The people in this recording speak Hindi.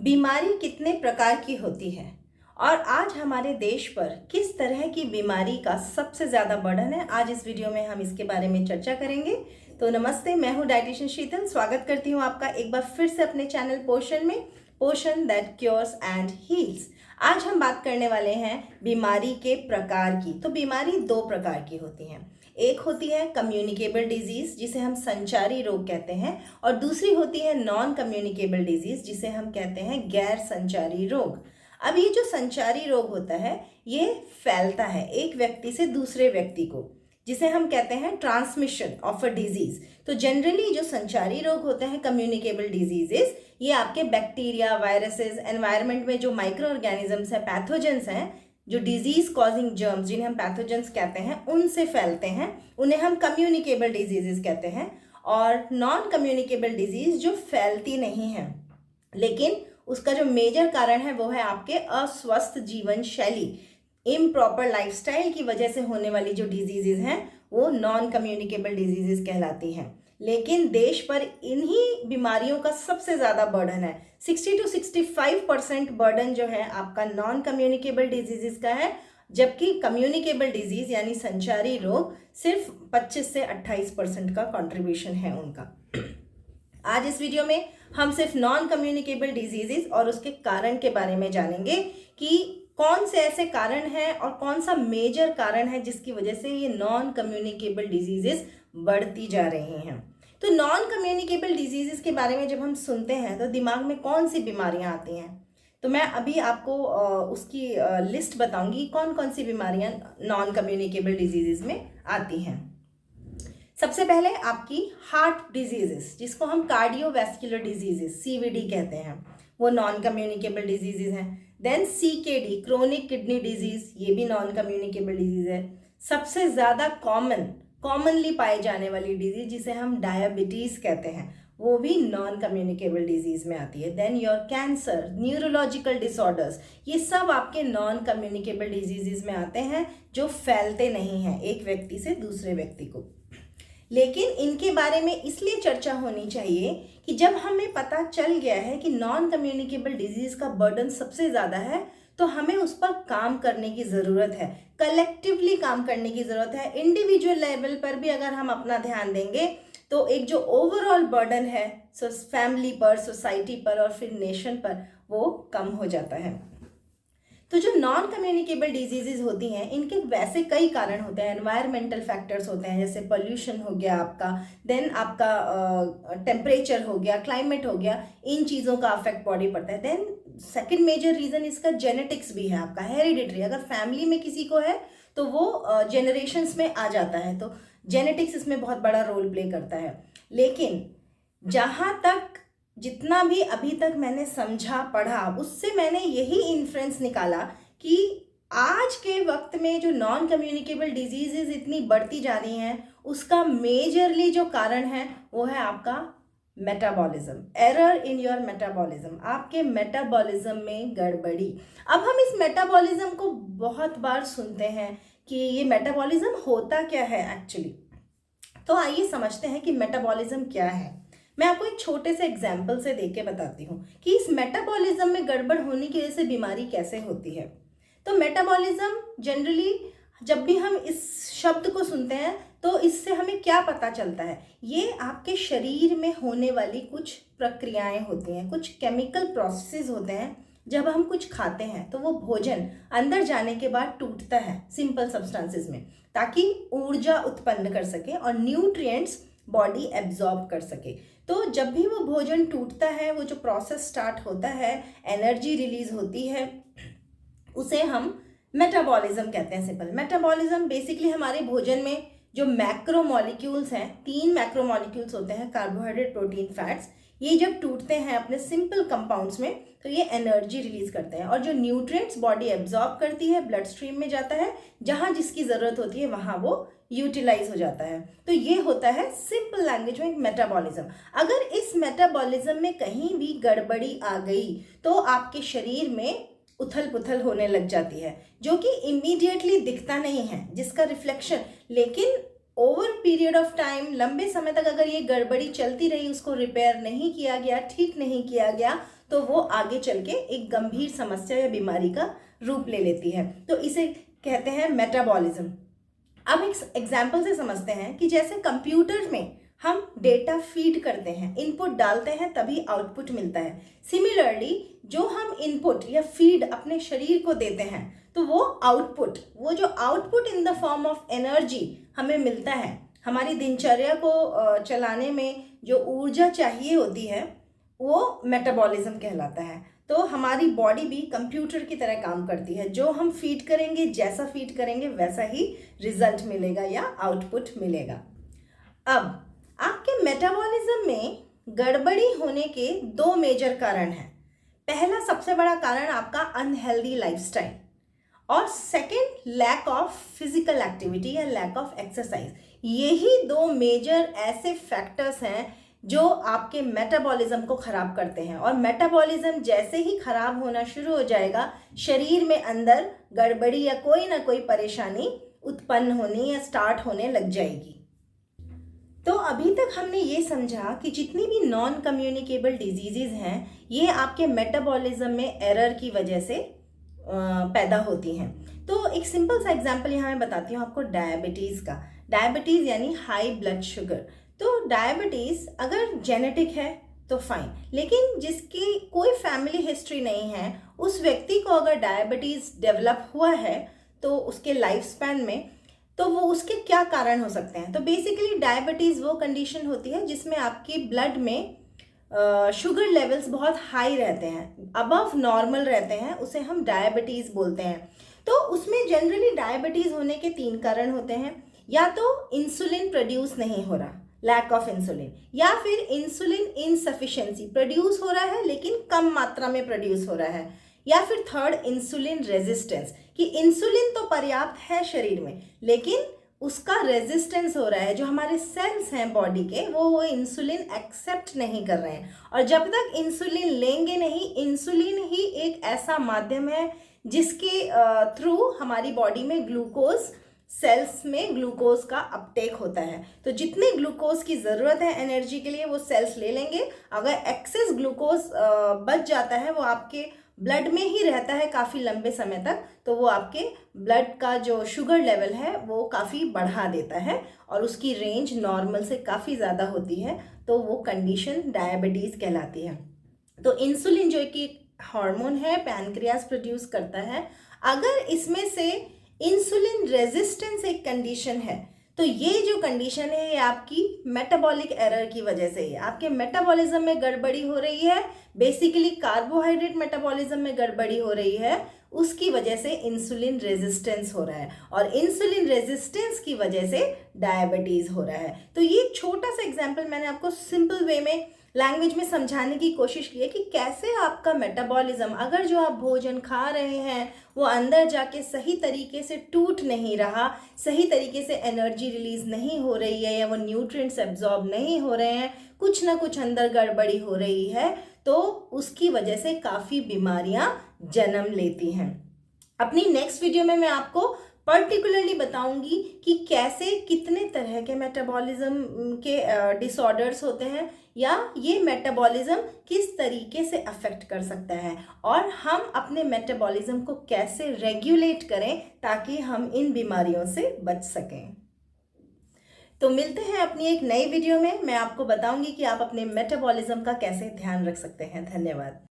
बीमारी कितने प्रकार की होती है और आज हमारे देश पर किस तरह की बीमारी का सबसे ज़्यादा बर्डन है, आज इस वीडियो में हम इसके बारे में चर्चा करेंगे। तो नमस्ते, मैं हूँ डाइटिशियन शीतल। स्वागत करती हूँ आपका एक बार फिर से अपने चैनल पोषण में, पोषण दैट क्योर्स एंड हील्स। आज हम बात करने वाले हैं बीमारी के प्रकार की। तो बीमारी दो प्रकार की होती हैं। एक होती है कम्युनिकेबल डिजीज, जिसे हम संचारी रोग कहते हैं, और दूसरी होती है नॉन कम्युनिकेबल डिजीज, जिसे हम कहते हैं गैर संचारी रोग। अब ये जो संचारी रोग होता है ये फैलता है एक व्यक्ति से दूसरे व्यक्ति को, जिसे हम कहते हैं ट्रांसमिशन ऑफ अ डिजीज। तो जनरली जो संचारी रोग होते हैं कम्युनिकेबल डिजीजेस, ये आपके बैक्टीरिया, वायरसेस, एनवायरनमेंट में जो माइक्रो ऑर्गेनिजम्स हैं, पैथोजेंस हैं, जो डिजीज कॉजिंग जर्म्स जिन्हें हम पैथोजेंस कहते हैं, उनसे फैलते हैं। उन्हें हम कम्युनिकेबल डिजीजेस कहते हैं। और नॉन कम्युनिकेबल डिजीज जो फैलती नहीं है, लेकिन उसका जो मेजर कारण है वो है आपके अस्वस्थ जीवन शैली, इम्प्रॉपर लाइफस्टाइल की वजह से होने वाली जो डिजीजेज हैं वो नॉन कम्युनिकेबल डिजीजेज कहलाती हैं। लेकिन देश पर इन्हीं बीमारियों का सबसे ज़्यादा बर्डन है। 60 to 65% बर्डन जो है आपका नॉन कम्युनिकेबल डिजीजेज का है, जबकि कम्युनिकेबल डिजीज यानी संचारी रोग सिर्फ 25 से 28% का कंट्रीब्यूशन है उनका। आज इस वीडियो में हम सिर्फ नॉन कम्युनिकेबल डिजीजेस और उसके कारण के बारे में जानेंगे कि कौन से ऐसे कारण हैं और कौन सा मेजर कारण है जिसकी वजह से ये नॉन कम्युनिकेबल डिजीजेस बढ़ती जा रही हैं। तो नॉन कम्युनिकेबल डिजीजेस के बारे में जब हम सुनते हैं तो दिमाग में कौन सी बीमारियां आती हैं, तो मैं अभी आपको उसकी लिस्ट बताऊंगी कौन कौन सी बीमारियां नॉन कम्युनिकेबल डिजीजेस में आती हैं। सबसे पहले आपकी हार्ट डिजीजेस, जिसको हम कार्डियोवैस्कुलर डिजीजेस सीवीडी कहते हैं, वो नॉन कम्युनिकेबल डिजीजेस हैं। Then CKD, chronic kidney disease, ये भी नॉन कम्युनिकेबल डिजीज है। सबसे ज़्यादा कॉमनली पाए जाने वाली डिजीज जिसे हम डायबिटीज़ कहते हैं, वो भी नॉन कम्युनिकेबल डिजीज में आती है। Then your cancer, neurological disorders, ये सब आपके नॉन कम्युनिकेबल डिजीजेज में आते हैं जो फैलते नहीं हैं एक व्यक्ति से दूसरे व्यक्ति को। लेकिन इनके बारे में इसलिए चर्चा होनी चाहिए कि जब हमें पता चल गया है कि नॉन कम्युनिकेबल डिजीज का बर्डन सबसे ज़्यादा है, तो हमें उस पर काम करने की ज़रूरत है, कलेक्टिवली काम करने की ज़रूरत है। इंडिविजुअल लेवल पर भी अगर हम अपना ध्यान देंगे तो एक जो ओवरऑल बर्डन है फैमिली पर, सोसाइटी पर और फिर नेशन पर, वो कम हो जाता है। तो जो नॉन कम्युनिकेबल डिजीजेज होती हैं, इनके वैसे कई कारण होते हैं। एनवायरमेंटल फैक्टर्स होते हैं, जैसे पोल्यूशन हो गया आपका, देन आपका टेम्परेचर हो गया, क्लाइमेट हो गया, इन चीज़ों का अफेक्ट बॉडी पड़ता है। देन सेकंड मेजर रीज़न इसका जेनेटिक्स भी है, आपका हेरिडिटरी। अगर फैमिली में किसी को है तो वो जेनरेशन्स में आ जाता है, तो जेनेटिक्स इसमें बहुत बड़ा रोल प्ले करता है। लेकिन जहाँ तक जितना भी अभी तक मैंने समझा, पढ़ा, उससे मैंने यही इन्फ्रेंस निकाला कि आज के वक्त में जो नॉन कम्युनिकेबल डिजीजेज इतनी बढ़ती जा रही हैं, उसका मेजरली जो कारण है वो है आपका metabolism, error in your metabolism, आपके मेटाबॉलिज्म में गड़बड़ी। अब हम इस मेटाबॉलिज्म को बहुत बार सुनते हैं कि ये मेटाबॉलिज्म होता क्या है एक्चुअली। तो आइए समझते हैं कि मेटाबॉलिज्म क्या है। मैं आपको एक छोटे से एग्जाम्पल से देके बताती हूँ कि इस मेटाबॉलिज्म में गड़बड़ होने की वजह से बीमारी कैसे होती है। तो मेटाबॉलिज्म जनरली जब भी हम इस शब्द को सुनते हैं तो इससे हमें क्या पता चलता है, ये आपके शरीर में होने वाली कुछ प्रक्रियाएं होती हैं, कुछ केमिकल प्रोसेसेस होते हैं। जब हम कुछ खाते हैं तो वो भोजन अंदर जाने के बाद टूटता है सिंपल सब्सटेंसेस में, ताकि ऊर्जा उत्पन्न कर सके और न्यूट्रिएंट्स बॉडी एब्जॉर्ब कर सके। तो जब भी वो भोजन टूटता है, वो जो प्रोसेस स्टार्ट होता है, एनर्जी रिलीज होती है, उसे हम मेटाबॉलिज्म कहते हैं। सिंपल मेटाबॉलिज्म बेसिकली हमारे भोजन में जो मैक्रो मॉलिक्यूल्स हैं, 3 मैक्रो मॉलिक्यूल्स होते हैं, कार्बोहाइड्रेट, प्रोटीन, फैट्स, ये जब टूटते हैं अपने सिंपल कंपाउंड्स में तो ये एनर्जी रिलीज करते हैं, और जो न्यूट्रिएंट्स बॉडी एब्जॉर्ब करती है, ब्लड स्ट्रीम में जाता है, जहाँ जिसकी ज़रूरत होती है वहाँ वो यूटिलाइज हो जाता है। तो ये होता है सिंपल लैंग्वेज में मेटाबॉलिज्म। अगर इस मेटाबॉलिज्म में कहीं भी गड़बड़ी आ गई तो आपके शरीर में उथल पुथल होने लग जाती है, जो कि इमीडिएटली दिखता नहीं है, जिसका रिफ्लेक्शन, लेकिन ओवर पीरियड ऑफ टाइम, लंबे समय तक अगर ये गड़बड़ी चलती रही, उसको रिपेयर नहीं किया गया, ठीक नहीं किया गया, तो वो आगे चल के एक गंभीर समस्या या बीमारी का रूप ले लेती है। तो इसे कहते हैं मेटाबॉलिज्म। अब एक एग्जाम्पल से समझते हैं कि जैसे कंप्यूटर में हम डेटा फीड करते हैं, इनपुट डालते हैं तभी आउटपुट मिलता है। सिमिलरली जो हम इनपुट या फीड अपने शरीर को देते हैं तो वो जो output in the form of energy हमें मिलता है, हमारी दिनचर्या को चलाने में जो ऊर्जा चाहिए होती है वो मेटाबॉलिज्म कहलाता है। तो हमारी बॉडी भी कंप्यूटर की तरह काम करती है, जो हम फीड करेंगे, जैसा फीड करेंगे वैसा ही रिजल्ट मिलेगा या आउटपुट मिलेगा। अब आपके मेटाबॉलिज्म में गड़बड़ी होने के 2 मेजर कारण हैं। पहला सबसे बड़ा कारण आपका अनहेल्दी लाइफस्टाइल, और second lack of physical activity या लैक ऑफ एक्सरसाइज। यही 2 मेजर ऐसे फैक्टर्स हैं जो आपके मेटाबॉलिज्म को खराब करते हैं, और मेटाबॉलिज्म जैसे ही खराब होना शुरू हो जाएगा, शरीर में अंदर गड़बड़ी या कोई ना कोई परेशानी उत्पन्न होनी या स्टार्ट होने लग जाएगी। तो अभी तक हमने ये समझा कि जितनी भी नॉन कम्युनिकेबल डिजीजेज हैं ये आपके मेटाबॉलिज्म में एरर की वजह से पैदा होती हैं। तो एक सिंपल सा एग्जांपल यहाँ मैं बताती हूँ आपको डायबिटीज़ का। डायबिटीज़ यानी हाई ब्लड शुगर। तो डायबिटीज़ अगर जेनेटिक है तो फाइन, लेकिन जिसकी कोई फैमिली हिस्ट्री नहीं है उस व्यक्ति को अगर डायबिटीज़ डेवलप हुआ है तो उसके लाइफ स्पैन में, तो वो उसके क्या कारण हो सकते हैं। तो बेसिकली डायबिटीज़ वो कंडीशन होती है जिसमें आपकी ब्लड में शुगर लेवल्स बहुत हाई रहते हैं, अबव नॉर्मल रहते हैं, उसे हम डायबिटीज़ बोलते हैं। तो उसमें जनरली डायबिटीज़ होने के 3 कारण होते हैं। या तो इंसुलिन प्रोड्यूस नहीं हो रहा, लैक ऑफ इंसुलिन, या फिर इंसुलिन इनसफिशिएंसी, प्रोड्यूस हो रहा है लेकिन कम मात्रा में प्रोड्यूस हो रहा है, या फिर थर्ड इंसुलिन रेजिस्टेंस, कि इंसुलिन तो पर्याप्त है शरीर में लेकिन उसका रेजिस्टेंस हो रहा है, जो हमारे सेल्स हैं बॉडी के वो इंसुलिन एक्सेप्ट नहीं कर रहे हैं। और जब तक इंसुलिन लेंगे नहीं, इंसुलिन ही एक ऐसा माध्यम है जिसके थ्रू हमारी बॉडी में ग्लूकोज, सेल्स में ग्लूकोज का अपटेक होता है। तो जितने ग्लूकोज की ज़रूरत है एनर्जी के लिए वो सेल्स ले लेंगे। अगर एक्सेस ग्लूकोज बच जाता है, वो आपके ब्लड में ही रहता है काफ़ी लंबे समय तक, तो वो आपके ब्लड का जो शुगर लेवल है वो काफ़ी बढ़ा देता है और उसकी रेंज नॉर्मल से काफ़ी ज़्यादा होती है, तो वो कंडीशन डायबिटीज़ कहलाती है। तो इंसुलिन जो कि हार्मोन है, पैनक्रियास प्रोड्यूस करता है। अगर इसमें से इंसुलिन रेजिस्टेंस एक कंडीशन है, तो ये जो कंडीशन है ये आपकी मेटाबॉलिक एरर की वजह से है। आपके मेटाबॉलिज्म में गड़बड़ी हो रही है, बेसिकली कार्बोहाइड्रेट मेटाबॉलिज्म में गड़बड़ी हो रही है, उसकी वजह से इंसुलिन रेजिस्टेंस हो रहा है, और इंसुलिन रेजिस्टेंस की वजह से डायबिटीज़ हो रहा है। तो ये छोटा सा एग्जाम्पल मैंने आपको सिंपल वे में लैंग्वेज में समझाने की कोशिश की है कि कैसे आपका मेटाबॉलिज्म, अगर जो आप भोजन खा रहे हैं वो अंदर जाके सही तरीके से टूट नहीं रहा, सही तरीके से एनर्जी रिलीज नहीं हो रही है, या वो न्यूट्रिएंट्स एब्जॉर्ब नहीं हो रहे हैं, कुछ ना कुछ अंदर गड़बड़ी हो रही है, तो उसकी वजह से काफ़ी बीमारियां जन्म लेती हैं। अपनी नेक्स्ट वीडियो में मैं आपको पर्टिकुलरली बताऊंगी कि कैसे, कितने तरह के मेटाबॉलिज्म के डिसऑर्डर्स होते हैं, या ये मेटाबॉलिज्म किस तरीके से अफेक्ट कर सकता है, और हम अपने मेटाबॉलिज्म को कैसे रेगुलेट करें ताकि हम इन बीमारियों से बच सकें। तो मिलते हैं अपनी एक नई वीडियो में। मैं आपको बताऊंगी कि आप अपने मेटाबॉलिज्म का कैसे ध्यान रख सकते हैं। धन्यवाद।